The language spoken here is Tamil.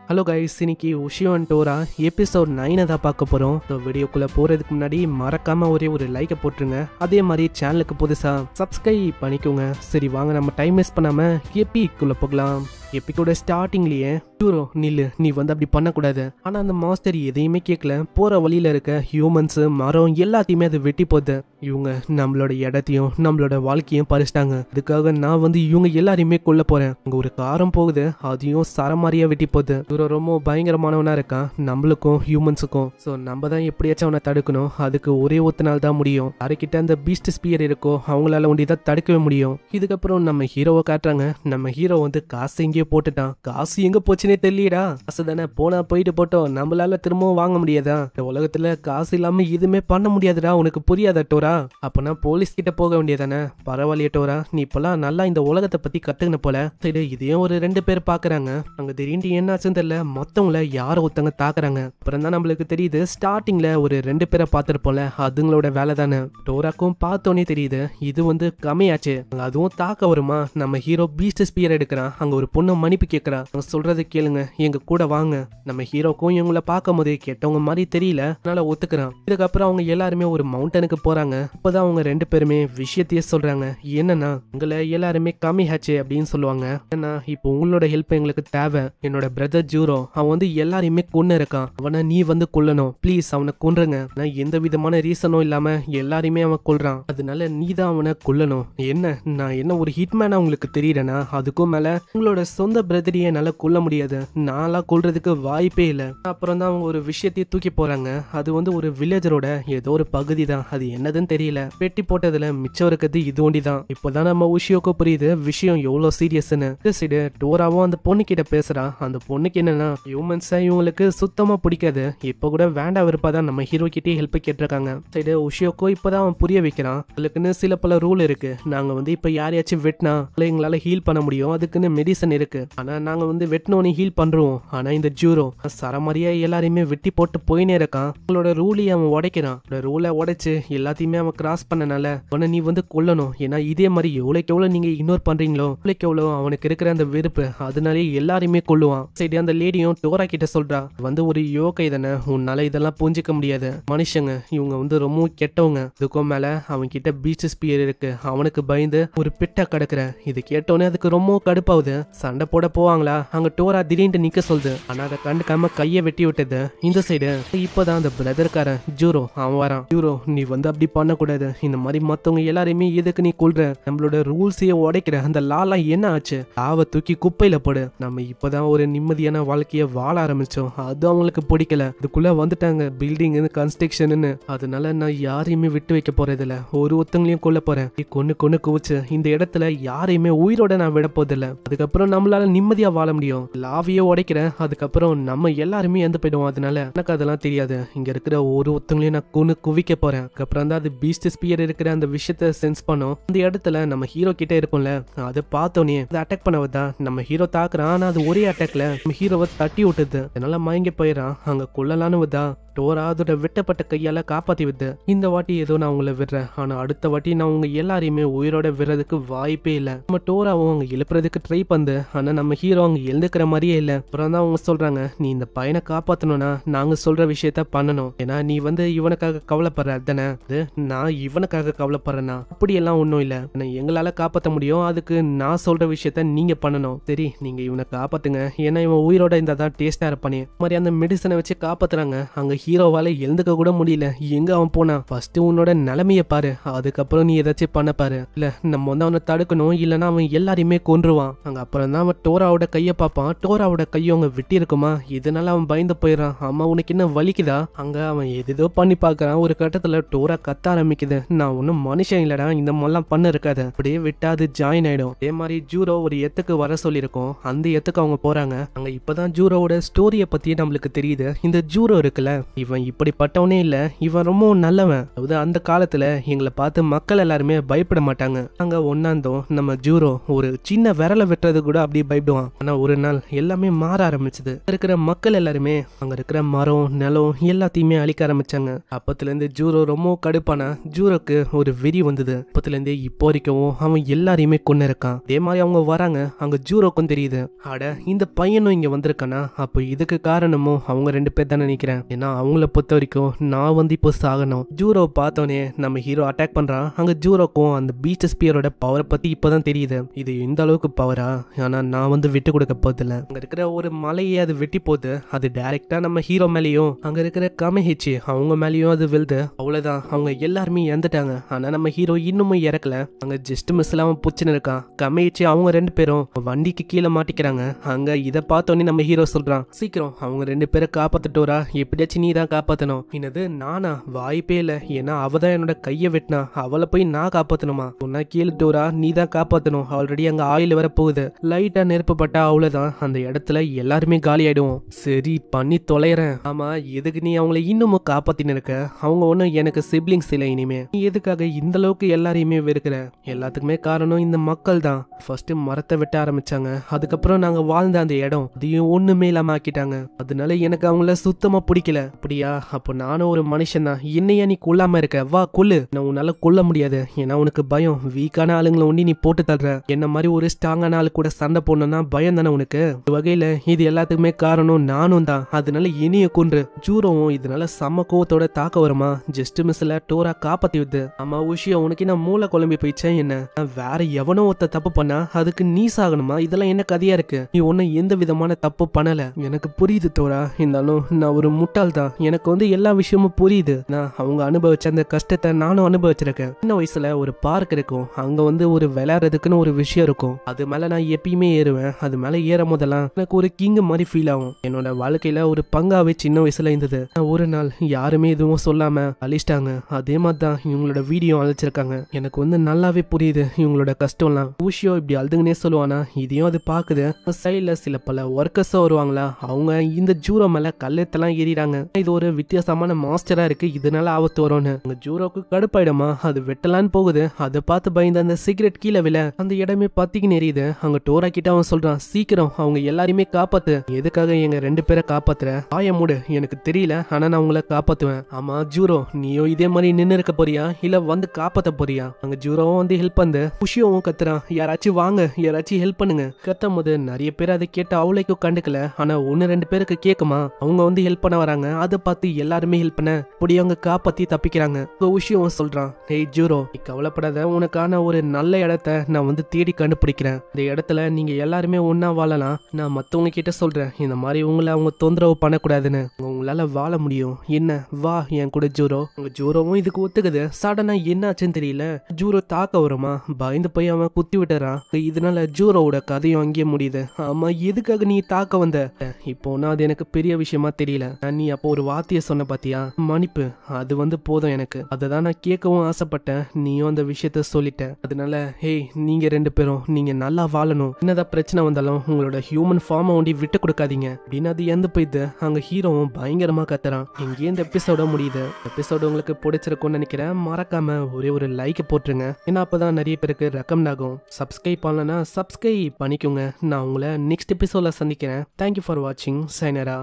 ஹலோ கைஸ், இன்னைக்கு உஷியோ அண்ட் டோரா எபிசோட் 9 தான் பார்க்க போகிறோம். ஸோ வீடியோக்குள்ளே போகிறதுக்கு முன்னாடி மறக்காமல் ஒரே ஒரு லைக்கை போட்டுருங்க. அதே மாதிரி சேனலுக்கு புதுசாக சப்ஸ்கிரைப் பண்ணிக்கோங்க. சரி வாங்க, நம்ம டைம் வேஸ்ட் பண்ணாமல் எப்பிக்குள்ளே போகலாம். எப்பிக்கோட ஸ்டார்டிங்லேயே ஹீரோ நில்லு, நீ வந்து அப்படி பண்ணக்கூடாது. ஆனால் அந்த மாஸ்டர் எதையுமே கேட்கல. போகிற வழியில் இருக்க ஹியூமன்ஸு மரம் எல்லாத்தையுமே அது வெட்டி போகுது. இவங்க நம்மளோட இடத்தையும் நம்மளோட வாழ்க்கையும் பறிச்சிட்டாங்க. அதுக்காக நான் வந்து இவங்க எல்லாரையுமே கொல்ல போகிறேன். அங்கே ஒரு காரம் போகுது, அதையும் சரமாரியாக வெட்டி போகுது. இவரை ரொம்ப பயங்கரமானவனா இருக்கான் நம்மளுக்கும் ஹியூமன்ஸுக்கும். ஸோ நம்ம தான் எப்படியாச்சும் அவனை தடுக்கணும். அதுக்கு ஒரே ஒத்த தான் முடியும். யாருக்கிட்ட அந்த பீஸ்ட் ஸ்பியர் இருக்கோ அவங்களால ஒண்டி தான் தடுக்கவே முடியும். இதுக்கப்புறம் நம்ம ஹீரோவை காட்டுறாங்க. நம்ம ஹீரோ வந்து காசு எங்கேயோ போட்டுட்டான். காசு எங்க போச்சுன்னே தெரியலடா. காசு தானே போனா போயிட்டு போட்டோம், நம்மளால திரும்பவும் வாங்க முடியாதா? இந்த உலகத்துல காசு இல்லாம எதுவுமே பண்ண முடியாதுடா. உனக்கு புரியாதா டோரா? அப்பனா போலீஸ் கிட்ட போக வேண்டியதானே? பரவாயில்லையே டோரா, நீ இப்பெல்லாம் நல்லா இந்த உலகத்தை பத்தி கத்துக்கின போல. சரி, இதையும் ஒரு 2 பேர் பாக்குறாங்க. அங்க திடீர்னு என்னாச்சுன்னு தெரியல, மொத்தவங்கள யாரோ ஒருத்தங்க தாக்குறாங்க. அப்புறம் தான் நம்மளுக்கு தெரியுது ஸ்டார்டிங்ல ஒரு 2 பேரை பார்த்திருப்போம்ல, அதுங்களோட வேலை தானே. டோராக்கும் பார்த்தோன்னே தெரியுது இது வந்து கம்மியாச்சு. அதுவும் தாக்க வருமா? நம்ம ஹீரோ பீஸ்ட் ஸ்பியர் எடுக்கிறான். அங்க ஒரு பொண்ணு மன்னிப்பு கேட்கறா. சொல்றது கேளுங்க, எங்க கூட வாங்க. நம்ம ஹீரோக்கும் இவங்கள பார்க்கும் போது கெட்டவங்க மாதிரி தெரியல, அதனால ஒத்துக்கிறான். இதுக்கப்புறம் அவங்க எல்லாருமே ஒரு மவுண்டனுக்கு போறாங்க. அப்பதான் அவங்க 2 பேருமே விஷயத்தையே சொல்றாங்க. என்னன்னா, உங்களை எல்லாருமே கம்மி ஆச்சு அப்படின்னு சொல்லுவாங்க. ஏன்னா இப்போ உங்களோட ஹெல்ப் எங்களுக்கு தேவை. என்னோட பிரதர் ஜூரோ அவன் வந்து எல்லாரையுமே கொன்னு இருக்கான். அவனை நீ வந்து கொல்லணும். ப்ளீஸ் அவனை கொன்றுங்க. நான் எந்த விதமான ரீசனும் இல்லாம எல்லாரையுமே அவன் கொல்றான். அதனால நீ தான் அவனை கொல்லணும். என்ன, நான் என்ன ஒரு ஹிட்மேனா உங்களுக்கு தெரியறேனா? அதுக்கும் மேல உங்களோட சொந்த பிரதரியை என்னால கொல்ல முடியாது. நான்லாம் கொல்றதுக்கு வாய்ப்பே இல்லை. அப்புறம் தான் அவங்க ஒரு விஷயத்தையே தூக்கி போறாங்க. அது வந்து ஒரு வில்லேஜரோட ஏதோ ஒரு பகுதி தான். அது என்னதுன்னு தெரியல. வெட்டி போட்டதுல மிச்சம் இருக்கிறது இது ஒண்டிதான். இப்போதான் நம்ம உஷியோக்கு புரியுது விஷயம் எவ்வளவு சீரியஸ்ன்னு. சரி, டோராவும் அந்த பொண்ணு கிட்ட பேசுறான். அந்த பொண்ணுக்கு என்னன்னா, ஹியூமன்ஸை இவங்களுக்கு சுத்தமா பிடிக்காது. இப்ப கூட வேண்டாம் விருப்பாதான் நம்ம ஹீரோ கிட்டே ஹெல்ப் கேட்டிருக்காங்க. சரி, உஷியோக்கோ இப்பதான் அவன் புரிய வைக்கிறான். அதுக்குன்னு சில பல ரூல் இருக்கு. நாங்க வந்து இப்ப யாரையாச்சும் வெட்டினா எங்களால ஹீல் பண்ண முடியும். அதுக்குன்னு மெடிசன் இருக்கு. ஆனா நாங்க வந்து வெட்டினோன்னு ஹீல் பண்றோம். ஆனா இந்த ஜூரோ சரமாரியா எல்லாரையுமே வெட்டி போட்டு போயினே இருக்கான். அவங்களோட ரூலையும் அவன் உடைக்கிறான். ரூலை உடைச்சு எல்லாத்தையுமே அவன் கிராஸ் பண்ணனால அவனை நீ வந்து கொல்லணும். ஏன்னா இதே மாதிரி எவ்வளோக்கு எவ்வளோ நீங்க இக்னோர் பண்றீங்களோ அவ்வளோக்கு எவ்வளோ அவனுக்கு இருக்கிற அந்த வெறுப்பு, அதனாலே எல்லாரையுமே கொல்லுவான். சரி, அந்த லேடியும் டோரா கிட்ட சொல்றா, வந்து ஒரு யோகை தானே, உன்னால இதெல்லாம் புரிஞ்சிக்க முடியாது. மனுஷங்க இவங்க வந்து ரொம்ப கெட்டவங்க. இதுக்கும் மேல அவன் கிட்ட பீச் ஸ்பியர் இருக்கு. அவனுக்கு பயந்து ஒரு பிட்ட கிடக்குற. இது கேட்டோன்னே அதுக்கு ரொம்ப கடுப்பாகுது. சண்டை போட போவாங்களா? அங்க டோரா திடீர்னு நிக்க சொல்லுது. ஆனா அதை கண்டுக்காம கையை வெட்டி விட்டது. இந்த சைடு இப்பதான் அந்த பிரதர்காரன் ஜூரோ அவன் வரான். ஜூரோ, நீ வந்து அப்படி பண்ணக்கூடாது. இந்த மாதிரி மத்தவங்க எல்லாரையுமே எதுக்கு நீ கொள்ற? நம்மளோட ரூல்ஸையே உடைக்கிற. அந்த லாலாம் என்ன ஆச்சு? லாவை தூக்கி குப்பையில போடு. நம்ம இப்பதான் ஒரு நிம்மதியான வாழ்க்கைய வாழ ஆரம்பிச்சோம். அது அவங்களுக்கு பிடிக்கல. இதுக்குள்ள வந்துட்டாங்க பில்டிங் கன்ஸ்ட்ரக்ஷன். அதனால நான் யாரையுமே விட்டு வைக்க போறதில்ல. ஒருத்தங்களையும் கொல்ல போறேன். கொன்னு கொன்னு குவிச்சு இந்த இடத்துல யாரையுமே உயிரோட நான் விட போதில்ல. அதுக்கப்புறம் நம்மளால நிம்மதியா வாழ முடியும். லாவியே உடைக்கிறேன். அதுக்கப்புறம் நம்ம எல்லாருமே இறந்து போயிடுவோம். அதனால எனக்கு அதெல்லாம் தெரியாது. இங்க இருக்கிற ஒருத்தங்களையும் நான் கொன்னு குவிக்க போறேன். அதுக்கப்புறம் தான் அது பீஸ்ட் ஸ்பியர் இருக்கிற அந்த விஷயத்த சென்ஸ் பண்ணும். அந்த இடத்துல நம்ம ஹீரோ கிட்ட இருக்கும்ல, அதை பார்த்தோன்னே அதை அட்டாக் பண்ணவதா நம்ம ஹீரோ தாக்குறான். ஆனா அது ஒரே அட்டாக்ல நம்ம ஹீரோவை தட்டி விட்டுது. அதனால மயங்கி போயிடறான். அங்க கொல்லலான்னு விதா டோரா அதோட வெட்டப்பட்ட கையால காப்பாத்தி விட்டு, இந்த வாட்டி ஏதோ நான் உங்களை விடுறேன். ஆனா அடுத்த வாட்டி நான் உங்க எல்லாரையுமே உயிரோட விடுறதுக்கு வாய்ப்பே இல்லை. நம்ம டோராவும் அவங்க எழுப்புறதுக்கு ட்ரை பண்ணு. ஆனா நம்ம ஹீரோ அவங்க எழுந்துக்கிற மாதிரியே இல்லை. அப்புறம் தான் அவங்க சொல்றாங்க, நீ இந்த பையனை காப்பாத்தணும்னா நாங்க சொல்ற விஷயத்த பண்ணணும். ஏன்னா நீ வந்து இவனுக்காக கவலைப்படுற தானே? நான் இவனுக்காக கவலைப்படுறேன்னா அப்படியெல்லாம் ஒன்றும் இல்லை. எங்களால காப்பாற்ற முடியும். அதுக்கு நான் சொல்ற விஷயத்த நீங்க பண்ணணும். சரி, நீங்க இவனை காப்பாத்துங்க. ஏன்னா இவன் உயிரோட இந்த தான் டேஸ்டா இருப்பானே மாதிரி அந்த மெடிசனை வச்சு காப்பாத்துறாங்க. அங்க ஹீரோவால எழுந்துக்க கூட முடியல. எங்க அவன் போனா? ஃபர்ஸ்ட் உன்னோட நிலைமைய பாரு, அதுக்கப்புறம் நீ ஏதாச்சும் பண்ண பாரு. இல்ல நம்ம வந்து அவனை தடுக்கணும், இல்லைன்னா அவன் எல்லாரையுமே கொன்றுவான். அங்க அப்புறம் தான் அவன் டோராவோட கைய பார்ப்பான். டோராவோட கையை அவங்க வெட்டி இருக்குமா? இதனால அவன் பயந்து போயிடறான். அம்மா உனக்கு என்ன வலிக்குதா? அங்க அவன் எதோ பண்ணி பாக்குறான். ஒரு கட்டத்துல டோரா கத்த ஆரம்பிக்குது, நான் ஒன்னும் மனுஷன் இல்லடா, இந்த மாதிரிலாம் பண்ண இருக்காது. அப்படியே விட்டா அது ஜாயின் ஆயிடும். அதே மாதிரி ஜூரோ ஒரு எத்துக்கு வர சொல்லியிருக்கோம். அந்த எத்துக்கு அவங்க போறாங்க. அங்க இப்பதான் ஜூரோவோட ஸ்டோரிய பத்தி நம்மளுக்கு தெரியுது. இந்த ஜூரோ இருக்குல்ல, இவன் இப்படிப்பட்டவனே இல்ல, இவன் ரொம்ப நல்லவன். அதாவது அந்த காலத்துல எங்களை பார்த்து மக்கள் எல்லாருமே பயப்பட மாட்டாங்க. அங்க ஒன்னாந்தோம் நம்ம ஜூரோ ஒரு சின்ன விரலை வெட்டுறது கூட அப்படியே பயப்படுவான். ஆனா ஒரு நாள் எல்லாமே மாற ஆரம்பிச்சது. இருக்கிற மக்கள் எல்லாருமே அங்க இருக்கிற மரம் நிலம் எல்லாத்தையுமே அழிக்க ஆரம்பிச்சாங்க. அப்பத்துல இருந்து ஜூரோ ரொம்ப கடுப்பானா ஜூரோக்கு ஒரு வெறி வந்தது. அப்பத்துல இருந்து இப்போ வரைக்கும் அவன் எல்லாரையுமே கொண்டு இருக்கான். அதே மாதிரி அவங்க வராங்க, அங்க ஜூரோக்கும் தெரியுது, அட இந்த பையனும் இங்க வந்திருக்கானா, அப்போ இதுக்கு காரணமும் அவங்க 2 பேர் தான் நினைக்கிறேன். ஏன்னா அவங்கள பொறுத்த வரைக்கும் நான் வந்து இப்போ சாகணும். ஜூரோ பார்த்தோன்னே நம்ம ஹீரோ அட்டாக் பண்றான். அங்க ஜூரோக்கும் அந்த பீச் ஸ்பியரோட பவரை பத்தி இப்பதான் தெரியுது. இது இந்த அளவுக்கு பவரா, ஆனா நான் வந்து விட்டு கொடுக்க போதில்ல. அங்க இருக்கிற ஒரு மலையே அது வெட்டி போகுது. அது டைரக்டா நம்ம ஹீரோ மேலேயும் அங்க இருக்கிற கமஹிச்சி அவங்க மேலேயும் அது விழுது. அவ்வளவுதான், அவங்க எல்லாருமே இறந்துட்டாங்க. ஆனா நம்ம ஹீரோ இன்னமும் இறக்கல. அங்க ஜஸ்ட் மிஸ்ல அவன் புச்சுன்னு இருக்கான். கமஹிச்சி அவங்க 2 பேரும் வண்டிக்கு கீழே மாட்டிக்கிறாங்க. அங்க இதை பார்த்தோன்னே நம்ம ஹீரோ சொல்றான், சீக்கிரம் அவங்க 2 பேரை காப்பாத்துட்டோரா, எப்படியாச்சும் நீ தான் காப்பாத்தணும். என்னது நானா? வாய்ப்பே இல்ல, ஏன்னா அவதான் என்னோட கையை வெட்டினா, அவளை போய் நான் காப்பாத்தணுமா? சொன்னா கேளுட்டோரா, நீ தான் காப்பாத்தணும். ஆல்ரெடி அங்க ஆயில் வர போகுது, லைட்டா நெருப்பு பட்டா அவ்வளவுதான், அந்த இடத்துல எல்லாருமே காலி ஆயிடுவோம். சரி பண்ணி தொலைறேன். ஆமா, எதுக்கு நீ அவங்கள இன்னமும் காப்பாத்தின்னு இருக்க? அவங்க ஒன்னும் எனக்கு சிப்ளிங்ஸ் இல்லை. இனிமே நீ எதுக்காக இந்த அளவுக்கு எல்லாரையுமே வெறுக்கிற? எல்லாத்துக்குமே காரணம் இந்த மக்கள் தான். ஃபர்ஸ்ட் மரத்தை வெட்ட ஆரம்பிச்சாங்க, அதுக்கப்புறம் நாங்க வாழ்ந்த அந்த இடம் அதையும் ஒண்ணுமே இல்லாம ஆக்கிட்டாங்க. அதனால எனக்கு அவங்கள சுத்தமா பிடிக்கல. அப்படியா? அப்போ நானும் ஒரு மனுஷன் தான், என்னையா நீ கொல்லாம இருக்க? வா கொல்லு. நான் உன்னால கொல்ல முடியாது, ஏன்னா உனக்கு பயம். வீக்கான ஆளுங்களை ஒண்டி நீ போட்டு தள்ளுற. என்ன மாதிரி ஒரு ஸ்ட்ராங்கான ஆளு கூட சண்டை போடணும்னா பயம் தானே உனக்கு? இந்த வகையில இது எல்லாத்துக்குமே காரணம் நானும் தான். அதனால இனிய கொன்று. ஜூரோவும் இதனால செம்ம கோவத்தோட தாக்க வருமா, ஜஸ்ட் மிஸ்ல டோரா காப்பாத்தி விடுது. ஆமா விஷயம், உனக்கு நான் மூளை குழம்பி போயிச்சேன். என்ன வேற எவனோ ஒருத்த தப்பு பண்ணா அதுக்கு நீ சாகணுமா? இதெல்லாம் என்ன கதையா இருக்கு? நீ ஒன்னும் எந்த விதமான தப்பு பண்ணல. எனக்கு புரியுது டோரா, இருந்தாலும் நான் ஒரு முட்டாள் தான். எனக்கு வந்து எல்லா விஷயமும் புரியுது. நான் அவங்க அனுபவிச்ச அந்த கஷ்டத்தை நானும் அனுபவிச்சிருக்கேன். சின்ன வயசுல ஒரு பார்க் இருக்கும், அங்க வந்து ஒரு விளையாடுறதுக்குன்னு ஒரு விஷயம் இருக்கும். அது மேல நான் எப்பயுமே ஏறுவேன். அது மேல ஏறும் போதெல்லாம் எனக்கு ஒரு கிங் மாதிரி ஃபீல் ஆகும். என்னோட வாழ்க்கையில ஒரு பங்காவே சின்ன வயசுல இருந்தது. ஒரு நாள் யாருமே எதுவும் சொல்லாம அழிச்சிட்டாங்க. அதே மாதிரி தான் இவங்களோட வீடியோ அழிச்சிருக்காங்க. எனக்கு வந்து நல்லாவே புரியுது இவங்களோட கஷ்டம்லாம். ஊஷியோ இப்படி அழுதுங்கன்னே சொல்லுவானா, இதையும் அது பாக்குது. சைட்ல சில பல ஒர்க்கர்ஸ் வருவாங்களா, அவங்க இந்த ஜூரோ மேல கல்லெத்தெல்லாம் ஏறிறாங்க. இது ஒரு வித்தியாசமான மாஸ்டரா இருக்கு, இதனால ஆபத்து வரும்னு அங்க ஜூரோக்கு கடுப்பாயிடுமா, அது வெட்டலான்னு போகுது. அதை பார்த்து பயந்து அந்த சிகரெட் கீழே விழ அந்த இடமே பத்திக்கு எரியுது. அங்க டோரா கிட்ட அவன் சொல்றான், சீக்கிரம் அவங்க எல்லாருமே காப்பாத்து. எதுக்காக எங்க 2 பேரை காப்பாத்துற? ஆய மூடு, எனக்கு தெரியல, ஆனா நான் உங்களை காப்பாத்துவேன். ஆமா ஜூரோ, நீயோ இதே மாதிரி நின்னு இருக்க போறியா, இல்ல வந்து காப்பாத்த போறியா? அங்க ஜூரோவும் வந்து ஹெல்ப் பண்ணு. புஷியோவும் கத்துறான், யாராச்சும் வாங்க, யாராச்சும் ஹெல்ப் பண்ணுங்க. கத்தும் போது நிறைய பேர் அதை கேட்டு அவளைக்கும் கண்டுக்கல. ஆனா 1-2 பேருக்கு கேக்குமா, அவங்க வந்து ஹெல்ப் பண்ண வராங்க. அதை பார்த்து எல்லாருமே ஹெல்ப் பண்ண இப்படி அவங்க காப்பாத்தி தப்பிக்கிறாங்க. விஷயம் சொல்றான், ஹேய் ஜூரோ, நீ கவலைப்படாத, உனக்கான ஒரு நல்ல இடத்த நான் வந்து தேடி கண்டுபிடிக்கிறேன். இந்த இடத்துல நீங்க எல்லாருமே ஒன்னா வாழலாம். நான் மத்தவங்க கிட்ட சொல்றேன், இந்த மாதிரி உங்களை அவங்க தொந்தரவு பண்ணக்கூடாதுன்னு. உங்களால வாழ முடியும். என்ன வா என் கூட ஜூரோ. உங்க ஜூரோவும் இதுக்கு ஒத்துக்குது. சடனா என்ன ஆச்சுன்னு தெரியல, ஜூரோ தாக்க வருமா, பயந்து போய் அவன் குத்தி விட்டுறான். இதனால ஜூரோவோட கதையும் அங்கேயே முடியுது. ஆமா, எதுக்காக நீ தாக்க வந்த? இப்போ அது எனக்கு பெரிய விஷயமா தெரியல. நீ அப்போ ஒரு வார்த்தைய சொன்ன பாத்தியா, மன்னிப்பு, அது வந்து போதும் எனக்கு. அததான் நான் கேட்கவும் ஆசைப்பட்டேன். நீயும் அந்த விஷயத்த சொல்லிட்ட. அதனால ஹேய், நீங்க 2 பேரும் நீங்க நல்லா வாழணும். என்னதான் பிரச்சனை வந்தாலும் உங்களோட ஹியூமன் ஃபார்மை ஒண்டி விட்டு கொடுக்காதீங்க அப்படின்னு அது இறந்து போயிடுது. அங்க ஹீரோவும் பயங்கரமா கத்துறான். இங்கே இந்த எபிசோட முடியுது. எபிசோடு உங்களுக்கு பிடிச்சிருக்கும்னு நினைக்கிறேன். மறக்காம ஒரே ஒரு லைக் போட்டுருங்க, ஏன்னா அப்பதான் நிறைய பேருக்கு ரெக்கமெண்ட் ஆகும். சப்ஸ்கிரைப் பண்ணலன்னா சப்ஸ்கிரைப் பண்ணிக்கோங்க. நான் உங்களை நெக்ஸ்ட் எபிசோட்ல சந்திக்கிறேன். தேங்க்யூ ஃபார் வாட்சிங். சைனரா.